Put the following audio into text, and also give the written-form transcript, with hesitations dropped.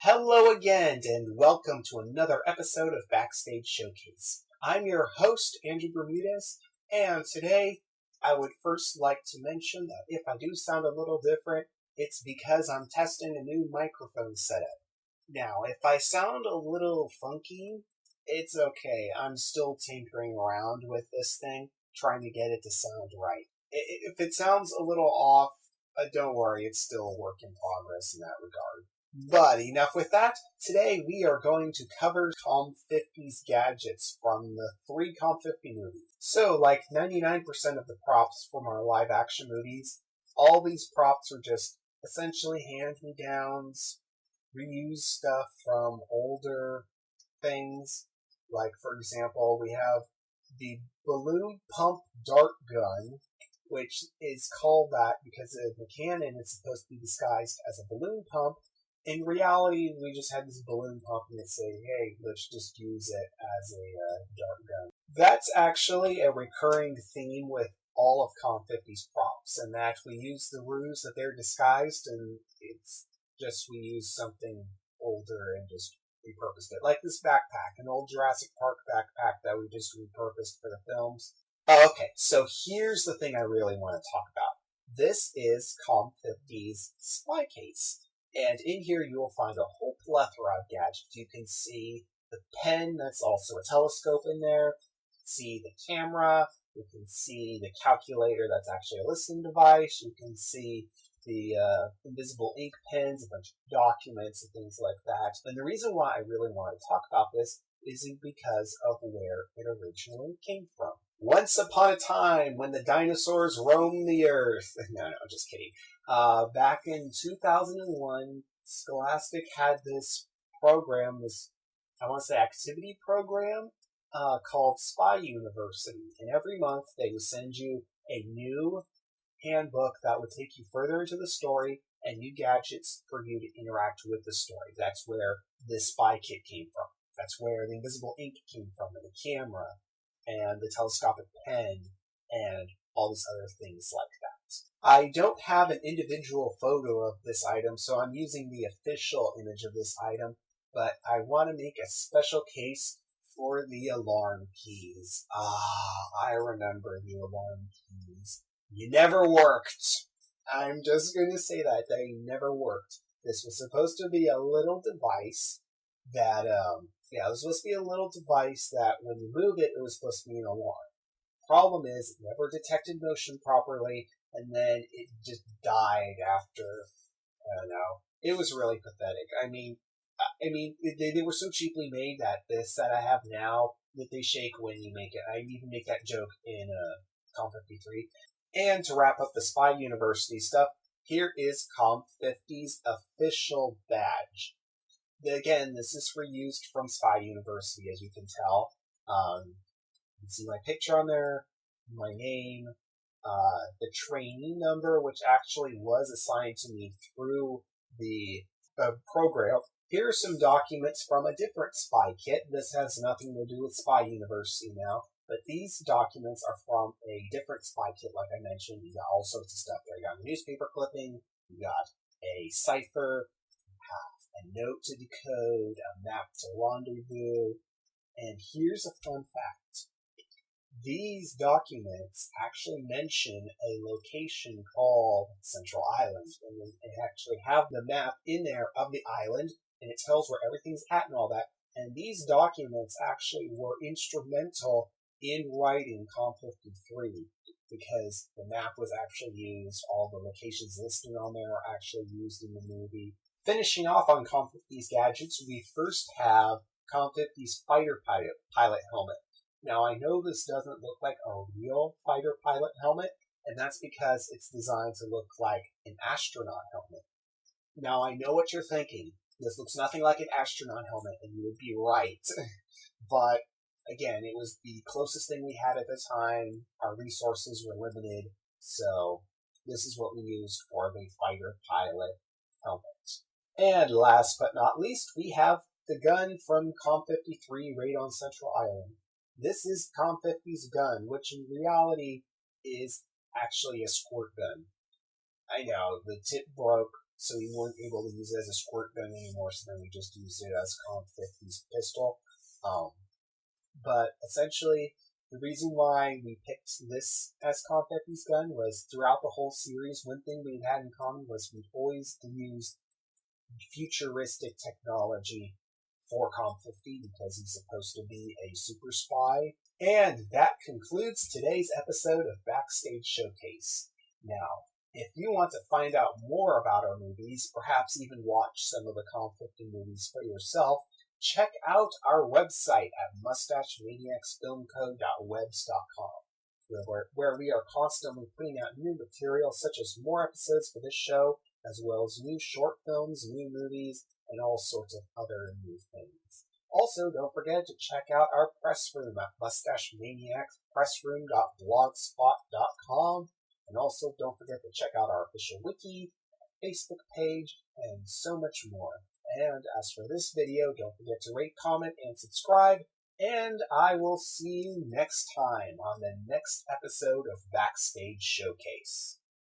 Hello again, and welcome to another episode of Backstage Showcase. I'm your host, Andrew Bermudez, and today I would first like to mention that if I do sound a little different, it's because I'm testing a new microphone setup. Now, if I sound a little funky, it's okay. I'm still tinkering around with this thing, trying to get it to sound right. If it sounds a little off, don't worry, it's still a work in progress in that regard. But enough with that. Today we are going to cover Calm 50's gadgets from the three Calm 50 movies. So, like 99% of the props from our live action movies, all these props are just essentially hand-me-downs, reused stuff from older things. Like, for example, we have the balloon pump dart gun, which is called that because in the canon it's supposed to be disguised as a balloon pump. In reality, we just had this balloon pump and they say, hey, let's just use it as a dart gun. That's actually a recurring theme with all of Calm 50's props, and that we use the ruse that they're disguised, and it's just we use something older and just repurposed it. Like this backpack, an old Jurassic Park backpack that we just repurposed for the films. Okay, so here's the thing I really want to talk about. This is Calm 50's spy case. And in here you will find a whole plethora of gadgets. You can see the pen, that's also a telescope in there. You can see the camera. You can see the calculator, that's actually a listening device. You can see the invisible ink pens, a bunch of documents and things like that. And the reason why I really want to talk about this is because of where it originally came from. Once upon a time, when the dinosaurs roamed the earth. No, I'm just kidding. Back in 2001, Scholastic had this program, I want to say activity program, called Spy University. And every month they would send you a new handbook that would take you further into the story and new gadgets for you to interact with the story. That's where this spy kit came from. That's where the invisible ink came from, and the camera, and the telescopic pen, and all these other things like that. I don't have an individual photo of this item, so I'm using the official image of this item, but I want to make a special case for the alarm keys. I remember the alarm keys. You never worked. I'm just going to say that. They never worked. This was supposed to be a little device that, it was supposed to be a little device that when you move it, it was supposed to be an alarm. Problem is, it never detected motion properly, and then it just died after, I don't know. It was really pathetic. I mean, they were so cheaply made that this that I have now, that they shake when you make it. I even make that joke in Calm 53. And to wrap up the Spy University stuff, here is Calm 50's official badge. Again, this is reused from Spy University, as you can tell. You can see my picture on there, my name, the trainee number, which actually was assigned to me through the program. Here are some documents from a different spy kit. This has nothing to do with Spy University now, but these documents are from a different spy kit, like I mentioned. You got all sorts of stuff there. You got a newspaper clipping, you got a cipher, a note to decode, a map to rendezvous, and here's a fun fact. These documents actually mention a location called Central Island, and they actually have the map in there of the island, and it tells where everything's at and all that, and these documents actually were instrumental in writing Calm 53, because the map was actually used, all the locations listed on there are actually used in the movie. Finishing off on Calm 50's gadgets, we first have Calm 50's fighter pilot helmet. Now, I know this doesn't look like a real fighter pilot helmet, and that's because it's designed to look like an astronaut helmet. Now, I know what you're thinking. This looks nothing like an astronaut helmet, and you would be right. But, again, it was the closest thing we had at the time. Our resources were limited, so this is what we used for the fighter pilot helmet. And last but not least, we have the gun from Calm 53 Raid on Central Island. This is Calm 50's gun, which in reality is actually a squirt gun. I know, the tip broke, so we weren't able to use it as a squirt gun anymore, so then we just used it as Comp 50's pistol. But essentially, the reason why we picked this as Comp 50's gun was throughout the whole series, one thing we had in common was we'd always used futuristic technology for Comp 50 because he's supposed to be a super spy. And that concludes today's episode of Backstage Showcase. Now, if you want to find out more about our movies, perhaps even watch some of the Comp 50 movies for yourself, check out our website at mustachemaniacsfilmco.webs.com, where we are constantly putting out new material such as more episodes for this show, as well as new short films, new movies, and all sorts of other new things. Also, don't forget to check out our press room at mustachemaniacspressroom.blogspot.com, and also don't forget to check out our official wiki, Facebook page, and so much more. And as for this video, don't forget to rate, comment, and subscribe, and I will see you next time on the next episode of Backstage Showcase.